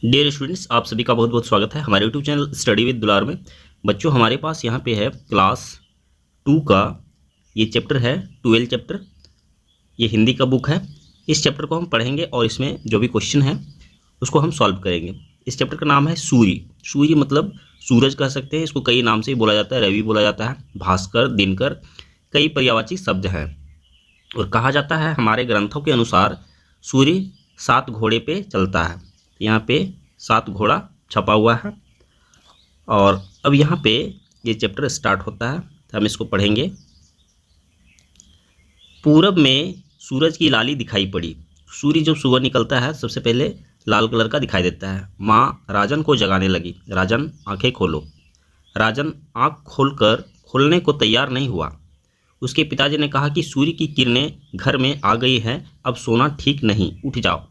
Dear students, आप सभी का बहुत बहुत स्वागत है हमारे यूट्यूब चैनल स्टडी विद दुलार में। बच्चों, हमारे पास यहाँ पे है क्लास 2 का ये चैप्टर है 12 चैप्टर। ये हिंदी का बुक है। इस चैप्टर को हम पढ़ेंगे और इसमें जो भी क्वेश्चन है उसको हम सॉल्व करेंगे। इस चैप्टर का नाम है सूर्य। सूर्य मतलब सूरज कह सकते हैं, इसको कई नाम से बोला जाता है। रवि बोला जाता है, भास्कर, दिनकर, कई पर्यायवाची शब्द हैं। और कहा जाता है हमारे ग्रंथों के अनुसार सूर्य 7 घोड़े पे चलता है। यहाँ पे 7 घोड़ा छपा हुआ है और अब यहाँ पे ये चैप्टर स्टार्ट होता है, तो हम इसको पढ़ेंगे। पूरब में सूरज की लाली दिखाई पड़ी। सूर्य जब सुबह निकलता है सबसे पहले लाल कलर का दिखाई देता है। माँ राजन को जगाने लगी, राजन आंखें खोलो। राजन आँख खोलने को तैयार नहीं हुआ। उसके पिताजी ने कहा कि सूर्य की किरणें घर में आ गई हैं, अब सोना ठीक नहीं, उठ जाओ।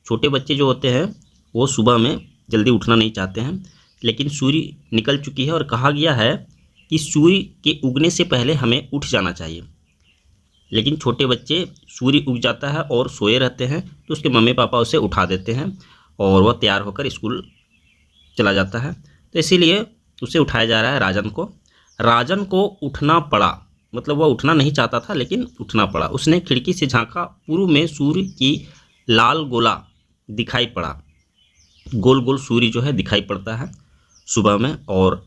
छोटे बच्चे जो होते हैं वो सुबह में जल्दी उठना नहीं चाहते हैं, लेकिन सूर्य निकल चुकी है और कहा गया है कि सूर्य के उगने से पहले हमें उठ जाना चाहिए। लेकिन छोटे बच्चे सूर्य उग जाता है और सोए रहते हैं, तो उसके मम्मी पापा उसे उठा देते हैं और वह तैयार होकर स्कूल चला जाता है। तो इसीलिए उसे उठाया जा रहा है राजन को। राजन को उठना पड़ा, मतलब वह उठना नहीं चाहता था लेकिन उठना पड़ा। उसने खिड़की से झांका, पूर्व में सूर्य की लाल गोला दिखाई पड़ा। गोल गोल सूर्य जो है दिखाई पड़ता है सुबह में, और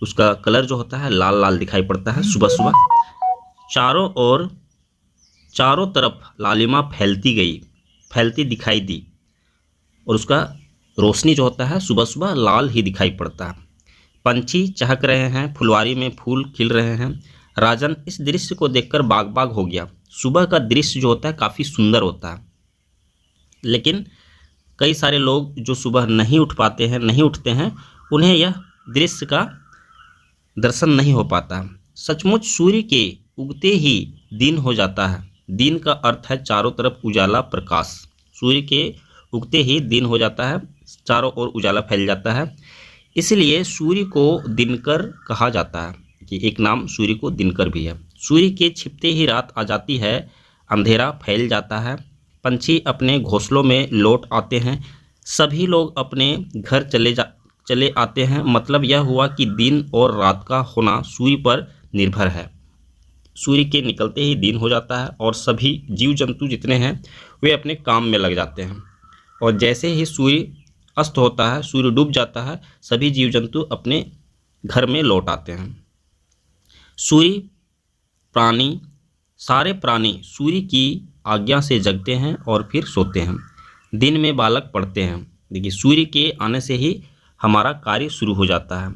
उसका कलर जो होता है लाल लाल दिखाई पड़ता है सुबह सुबह। चारों तरफ लालिमा फैलती दिखाई दी, और उसका रोशनी जो होता है सुबह सुबह लाल ही दिखाई पड़ता है। पंछी चहक रहे हैं, फुलवारी में फूल खिल रहे हैं। राजन इस दृश्य को देखकर बाग बाग हो गया। सुबह का दृश्य जो होता है काफ़ी सुंदर होता है, लेकिन कई सारे लोग जो सुबह नहीं उठ पाते हैं, नहीं उठते हैं, उन्हें यह दृश्य का दर्शन नहीं हो पाता। सचमुच सूर्य के उगते ही दिन हो जाता है। दिन का अर्थ है चारों तरफ उजाला, प्रकाश। सूर्य के उगते ही दिन हो जाता है, चारों ओर उजाला फैल जाता है, इसलिए सूर्य को दिनकर कहा जाता है कि एक नाम सूर्य को दिनकर भी है। सूर्य के छिपते ही रात आ जाती है, अंधेरा फैल जाता है। पंछी अपने घोंसलों में लौट आते हैं। सभी लोग अपने घर चले आते हैं। मतलब यह हुआ कि दिन और रात का होना सूर्य पर निर्भर है। सूर्य के निकलते ही दिन हो जाता है और सभी जीव जंतु जितने हैं वे अपने काम में लग जाते हैं, और जैसे ही सूर्य अस्त होता है, सूर्य डूब जाता है, सभी जीव जंतु अपने घर में लौट आते हैं। सारे प्राणी सूर्य की आज्ञा से जगते हैं और फिर सोते हैं। दिन में बालक पढ़ते हैं। देखिए, सूर्य के आने से ही हमारा कार्य शुरू हो जाता है।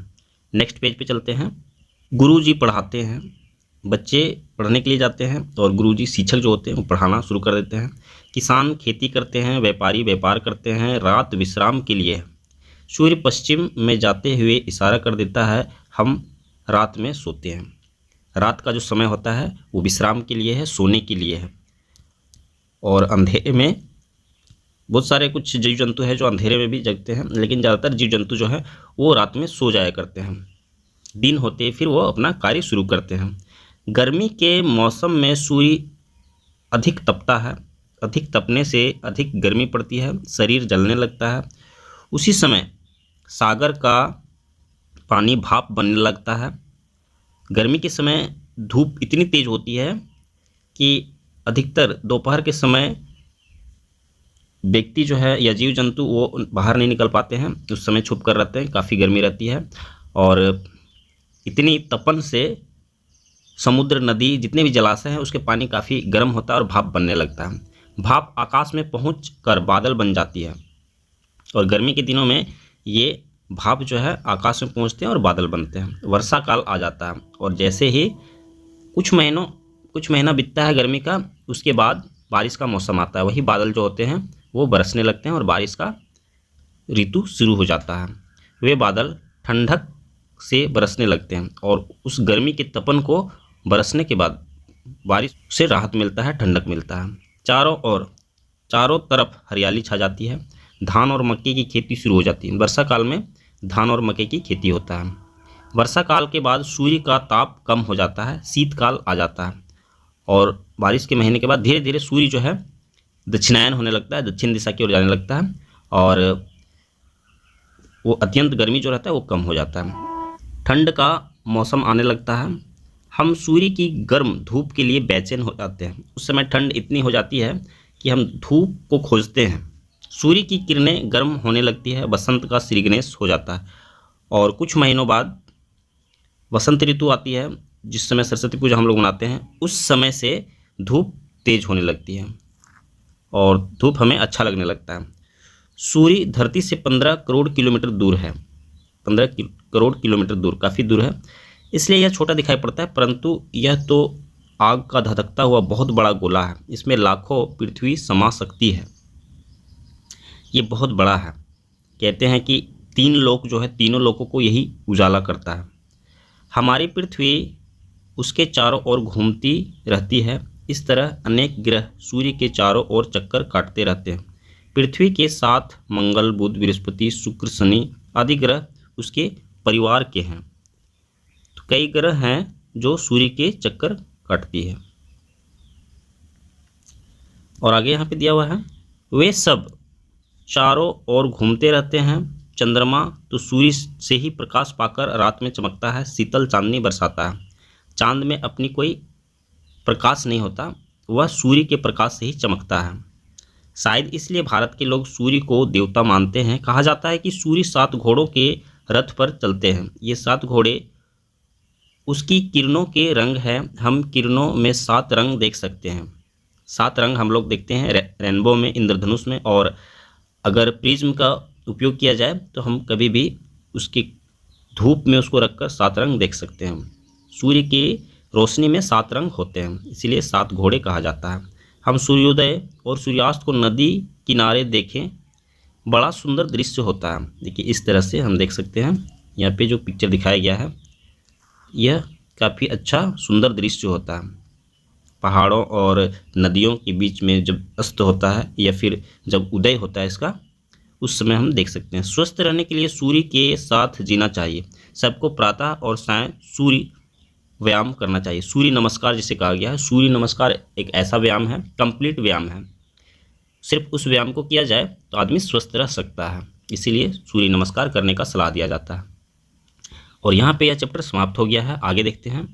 नेक्स्ट पेज पे चलते हैं। गुरुजी पढ़ाते हैं। बच्चे पढ़ने के लिए जाते हैं और गुरुजी शिक्षक जो होते हैं वो पढ़ाना शुरू कर देते हैं। किसान खेती करते हैं, व्यापारी व्यापार करते हैं। रात विश्राम के लिए है। सूर्य पश्चिम में जाते हुए इशारा कर देता है, हम रात में सोते हैं। रात का जो समय होता है वो विश्राम के लिए है, सोने के लिए है। और अंधेरे में बहुत सारे कुछ जीव जंतु हैं जो अंधेरे में भी जगते हैं, लेकिन ज़्यादातर जीव जंतु जो है वो रात में सो जाया करते हैं। दिन होते फिर वो अपना कार्य शुरू करते हैं। गर्मी के मौसम में सूर्य अधिक तपता है। अधिक तपने से अधिक गर्मी पड़ती है, शरीर जलने लगता है। उसी समय सागर का पानी भाप बनने लगता है। गर्मी के समय धूप इतनी तेज़ होती है कि अधिकतर दोपहर के समय व्यक्ति जो है या जीव जंतु वो बाहर नहीं निकल पाते हैं, उस समय छुप कर रहते हैं, काफ़ी गर्मी रहती है। और इतनी तपन से समुद्र, नदी, जितने भी जलाशय हैं उसके पानी काफ़ी गर्म होता है और भाप बनने लगता है। भाप आकाश में पहुँच कर बादल बन जाती है, और गर्मी के दिनों में ये भाप जो है आकाश में पहुँचते हैं और बादल बनते हैं। वर्षा काल आ जाता है, और जैसे ही कुछ महीना बीतता है गर्मी का, उसके बाद बारिश का मौसम आता है। वही बादल जो होते हैं वो बरसने लगते हैं और बारिश का ऋतु शुरू हो जाता है। वे बादल ठंडक से बरसने लगते हैं, और उस गर्मी के तपन को बरसने के बाद बारिश से राहत मिलता है, ठंडक मिलता है। चारों तरफ हरियाली छा जाती है। धान और मक्के की खेती शुरू हो जाती है। वर्षा काल में धान और मक्के की खेती होता है। वर्षा काल के बाद सूर्य का ताप कम हो जाता है, शीतकाल आ जाता है, और बारिश के महीने के बाद धीरे धीरे सूर्य जो है दक्षिणायन होने लगता है, दक्षिण दिशा की ओर जाने लगता है, और वो अत्यंत गर्मी जो रहता है वो कम हो जाता है। ठंड का मौसम आने लगता है, हम सूर्य की गर्म धूप के लिए बेचैन हो जाते हैं। उस समय ठंड इतनी हो जाती है कि हम धूप को खोजते हैं। सूर्य की किरणें गर्म होने लगती है, बसंत का श्री गणेश हो जाता है और कुछ महीनों बाद वसंत ऋतु आती है, जिस समय सरस्वती पूजा हम लोग मनाते हैं। उस समय से धूप तेज होने लगती है और धूप हमें अच्छा लगने लगता है। सूर्य धरती से 15 करोड़ किलोमीटर दूर है, 15 करोड़ किलोमीटर दूर, काफ़ी दूर है, इसलिए यह छोटा दिखाई पड़ता है, परंतु यह तो आग का धधकता हुआ बहुत बड़ा गोला है। इसमें लाखों पृथ्वी समा सकती है। ये बहुत बड़ा है। कहते हैं कि 3 लोक जो है, तीनों लोकों को यही उजाला करता है। हमारी पृथ्वी उसके चारों ओर घूमती रहती है। इस तरह अनेक ग्रह सूर्य के चारों ओर चक्कर काटते रहते हैं। पृथ्वी के साथ मंगल, बुध, बृहस्पति, शुक्र, शनि आदि ग्रह उसके परिवार के हैं। तो कई ग्रह हैं जो सूर्य के चक्कर काटती है। और आगे यहाँ पे दिया हुआ है, वे सब चारों ओर घूमते रहते हैं। चंद्रमा तो सूर्य से ही प्रकाश पाकर रात में चमकता है, शीतल चांदनी बरसाता है। चांद में अपनी कोई प्रकाश नहीं होता, वह सूर्य के प्रकाश से ही चमकता है। शायद इसलिए भारत के लोग सूर्य को देवता मानते हैं। कहा जाता है कि सूर्य 7 घोड़ों के रथ पर चलते हैं। ये 7 घोड़े उसकी किरणों के रंग हैं। हम किरणों में 7 रंग देख सकते हैं। 7 रंग हम लोग देखते हैं रेनबो में, इंद्रधनुष में, और अगर प्रिज्म का उपयोग किया जाए तो हम कभी भी उसकी धूप में उसको रखकर 7 रंग देख सकते हैं। सूर्य की रोशनी में 7 रंग होते हैं, इसीलिए 7 घोड़े कहा जाता है। हम सूर्योदय और सूर्यास्त को नदी किनारे देखें, बड़ा सुंदर दृश्य होता है। देखिए इस तरह से हम देख सकते हैं। यहाँ पे जो पिक्चर दिखाया गया है यह काफ़ी अच्छा सुंदर दृश्य होता है। पहाड़ों और नदियों के बीच में जब अस्त होता है या फिर जब उदय होता है इसका, उस समय हम देख सकते हैं। स्वस्थ रहने के लिए सूर्य के साथ जीना चाहिए। सबको प्रातः और सायं सूर्य व्यायाम करना चाहिए। सूर्य नमस्कार जिसे कहा गया है, सूर्य नमस्कार एक ऐसा व्यायाम है, कंप्लीट व्यायाम है। सिर्फ उस व्यायाम को किया जाए तो आदमी स्वस्थ रह सकता है, इसीलिए सूर्य नमस्कार करने का सलाह दिया जाता है। और यहाँ पे यह चैप्टर समाप्त हो गया है। आगे देखते हैं।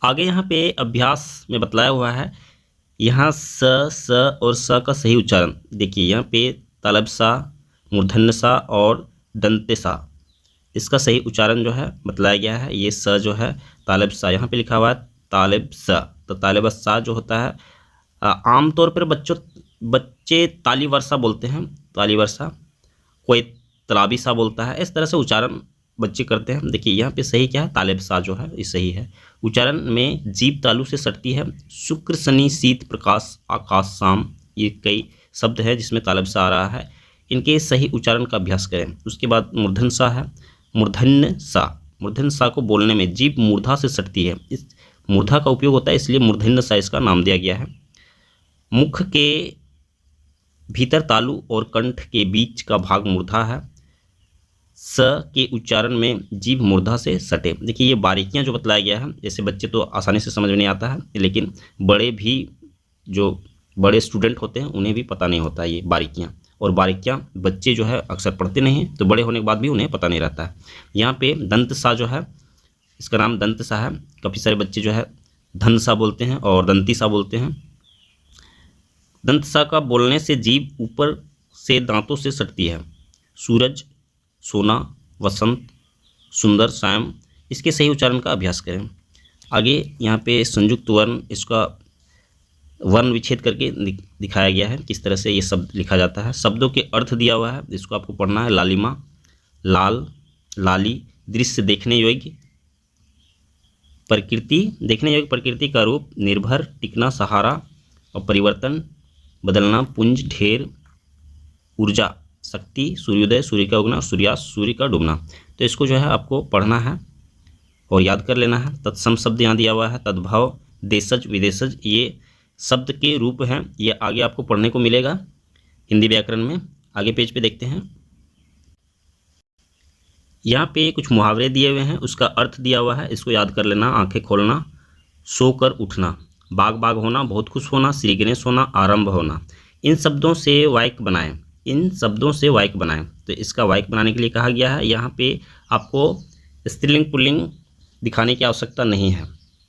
आगे यहाँ पे अभ्यास में बतलाया हुआ है, यहाँ स, स और स का सही उच्चारण देखिए। यहाँ पे तालब सा, मूर्धन्य सा और दंते सा, इसका सही उच्चारण जो है बतलाया गया है। ये स जो है तालब सा, यहाँ पे लिखा हुआ है तालब सा। तो तालब सा जो होता है, आमतौर पर बच्चे ताली वर्षा बोलते हैं, ताली वर्षा, कोई तालाबी सा बोलता है। इस तरह से उच्चारण बच्चे करते हैं। देखिए यहाँ पे सही क्या है, तालेब सा जो है ये सही है। उच्चारण में जीभ तालु से सटती है। शुक्र, शनि, शीत, प्रकाश, आकाश, शाम, ये कई शब्द है जिसमें तालेब सा आ रहा है। इनके सही उच्चारण का अभ्यास करें। उसके बाद मूर्धन्य सा है, मूर्धन्य सा। मूर्धन्य सा को बोलने में जीभ मूर्धा से सटती है, इस मूर्धा का उपयोग होता है, इसलिए मूर्धन्य सा इसका नाम दिया गया है। मुख के भीतर तालु और कंठ के बीच का भाग मूर्धा है। स के उच्चारण में जीभ मूर्धा से सटे। देखिए ये बारीकियां जो बतलाया गया है, जैसे बच्चे तो आसानी से समझ में नहीं आता है, लेकिन बड़े भी जो बड़े स्टूडेंट होते हैं उन्हें भी पता नहीं होता ये बारीकियां। और बारीकियां बच्चे जो है अक्सर पढ़ते नहीं हैं, तो बड़े होने के बाद भी उन्हें पता नहीं रहता है। यहाँ पे दंत सा जो है, इसका नाम दंत सा है। काफ़ी सारे बच्चे जो है धन सा बोलते हैं और दंती सा बोलते हैं। दंत सा का बोलने से जीभ ऊपर से दांतों से सटती है। सूरज, सोना, वसंत, सुंदर, सायं, इसके सही उच्चारण का अभ्यास करें। आगे यहाँ पे संयुक्त वर्ण, इसका वर्ण विच्छेद करके दिखाया गया है किस तरह से ये शब्द लिखा जाता है। शब्दों के अर्थ दिया हुआ है, इसको आपको पढ़ना है। लालिमा, लाल, लाली, दृश्य देखने योग्य, प्रकृति देखने योग्य, प्रकृति का रूप, निर्भर, टिकना, सहारा और परिवर्तन, बदलना, पुंज, ढेर, ऊर्जा, शक्ति, सूर्योदय, सूर्य का उगना, सूर्यास्त, सूर्य का डूबना। तो इसको जो है आपको पढ़ना है और याद कर लेना है। तत्सम शब्द यहाँ दिया हुआ है, तद्भव, देशज, विदेशज, ये शब्द के रूप हैं। ये आगे आपको पढ़ने को मिलेगा हिंदी व्याकरण में। आगे पेज पे देखते हैं। यहाँ पे कुछ मुहावरे दिए हुए हैं, उसका अर्थ दिया हुआ है, इसको याद कर लेना। आंखें खोलना, सोकर उठना, बाग बाग होना, बहुत खुश होना, श्री गणेश होना, आरंभ होना। इन शब्दों से वाक्य बनाएं। इन शब्दों से वाक्य बनाएं। तो इसका वाक्य बनाने के लिए कहा गया है। यहाँ पे आपको स्त्रीलिंग पुल्लिंग दिखाने की आवश्यकता नहीं है,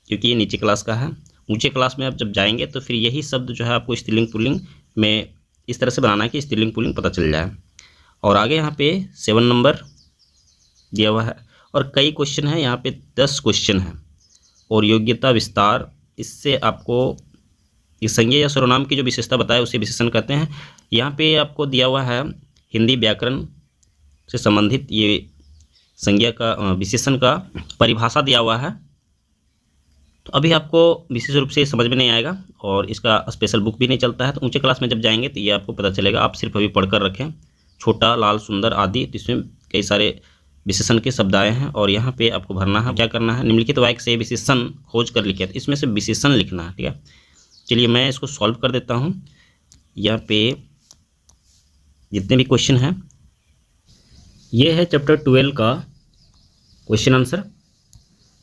क्योंकि ये नीचे क्लास का है। ऊंचे क्लास में आप जब जाएंगे तो फिर यही शब्द जो है आपको स्त्रीलिंग पुल्लिंग में इस तरह से बनाना है कि स्त्रीलिंग पुल्लिंग पता चल जाए। और आगे यहाँ पे 7 नंबर दिया हुआ है और कई क्वेश्चन है, यहाँ पे 10 क्वेश्चन है। और योग्यता विस्तार, इससे आपको इस संज्ञा या सर्वनाम की जो विशेषता बताए उसे विशेषण कहते हैं। यहाँ पे आपको दिया हुआ है हिंदी व्याकरण से संबंधित ये संज्ञा का विशेषण का परिभाषा दिया हुआ है। तो अभी आपको विशेष रूप से समझ में नहीं आएगा और इसका स्पेशल बुक भी नहीं चलता है। तो ऊंचे क्लास में जब जाएंगे तो ये आपको पता चलेगा। आप सिर्फ अभी पढ़कर रखें, छोटा, लाल, सुंदर आदि, तो इसमें कई सारे विशेषण के शब्द आए हैं और यहाँ पे आपको भरना है। क्या करना है, निम्नलिखित वाक्य से विशेषण खोज कर लिखे, तो इसमें से विशेषण लिखना है। ठीक है, चलिए मैं इसको सॉल्व कर देता हूँ। यहाँ पे जितने भी क्वेश्चन हैं, ये है चैप्टर 12 का क्वेश्चन आंसर।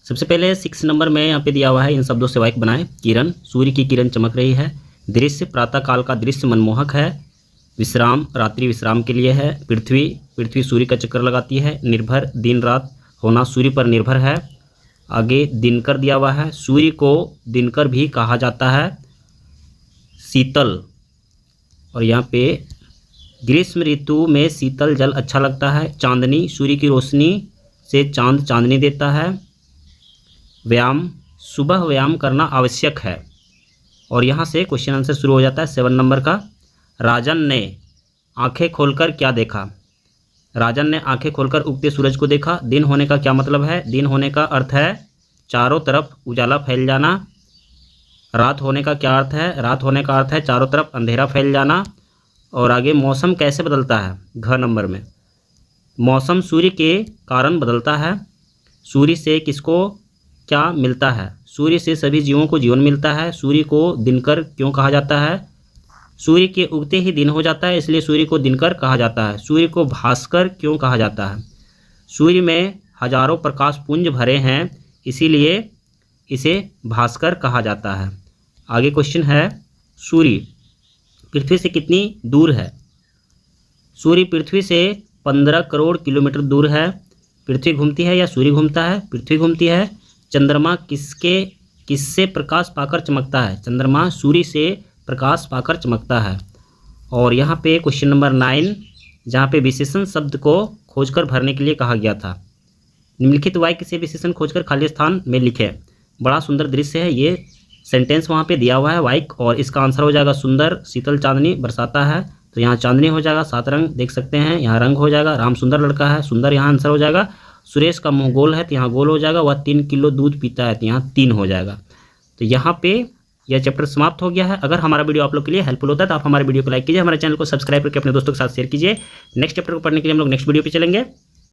सबसे पहले 6 नंबर में यहाँ पे दिया हुआ है, इन शब्दों से वाक्य बनाएं। किरण, सूर्य की किरण चमक रही है। दृश्य, प्रातःकाल का दृश्य मनमोहक है। विश्राम, रात्रि विश्राम के लिए है। पृथ्वी सूर्य का चक्कर लगाती है। निर्भर, दिन रात होना सूर्य पर निर्भर है। आगे दिनकर दिया हुआ है। सूर्य को दिनकर भी कहा जाता है। शीतल, और यहाँ पे ग्रीष्म ऋतु में शीतल जल अच्छा लगता है। चांदनी, सूर्य की रोशनी से चांद चांदनी देता है। व्यायाम, सुबह व्यायाम करना आवश्यक है। और यहाँ से क्वेश्चन आंसर शुरू हो जाता है 7 नंबर का। राजन ने आंखें खोलकर क्या देखा? राजन ने आंखें खोलकर उगते सूरज को देखा। दिन होने का क्या मतलब है? दिन होने का अर्थ है चारों तरफ उजाला फैल जाना। रात होने का क्या अर्थ है? रात होने का अर्थ है चारों तरफ अंधेरा फैल जाना। और आगे मौसम कैसे बदलता है? घ नंबर में मौसम सूर्य के कारण बदलता है। सूर्य से किसको क्या मिलता है? सूर्य से सभी जीवों को जीवन मिलता है। सूर्य को दिनकर क्यों कहा जाता है? सूर्य के उगते ही दिन हो जाता है, इसलिए सूर्य को दिनकर कहा जाता है। सूर्य को भास्कर क्यों कहा जाता है? सूर्य में हजारों प्रकाश पुंज भरे हैं, इसीलिए इसे भास्कर कहा जाता है। आगे क्वेश्चन है, सूर्य पृथ्वी से कितनी दूर है? सूर्य पृथ्वी से 15 करोड़ किलोमीटर दूर है। पृथ्वी घूमती है या सूर्य घूमता है? पृथ्वी घूमती है। चंद्रमा किससे प्रकाश पाकर चमकता है? चंद्रमा सूर्य से प्रकाश पाकर चमकता है। और यहाँ पे क्वेश्चन नंबर 9, जहाँ पे विशेषण शब्द को खोजकर भरने के लिए कहा गया था। निम्नलिखित वाक्य से विशेषण खोजकर खाली स्थान में लिखें। बड़ा सुंदर दृश्य है, ये सेंटेंस वहाँ पे दिया हुआ है वाक्य, और इसका आंसर हो जाएगा सुंदर। शीतल चांदनी बरसाता है, तो यहाँ चांदनी हो जाएगा। 7 रंग देख सकते हैं, यहाँ रंग हो जाएगा। राम सुंदर लड़का है, सुंदर यहाँ आंसर हो जाएगा। सुरेश का मुंह गोल है, तो यहाँ गोल हो जाएगा। वह 3 किलो दूध पीता है, तो यहाँ 3 हो जाएगा। तो यहाँ पे यह चैप्टर समाप्त हो गया है। अगर हमारा वीडियो आप लोग के लिए हेल्पफुल होता है तो आप हमारे वीडियो को लाइक कीजिए, हमारे चैनल को सब्सक्राइब करके अपने दोस्तों के साथ शेयर कीजिए। नेक्स्ट चैप्टर को पढ़ने के लिए हम लोग नेक्स्ट वीडियो पे चलेंगे।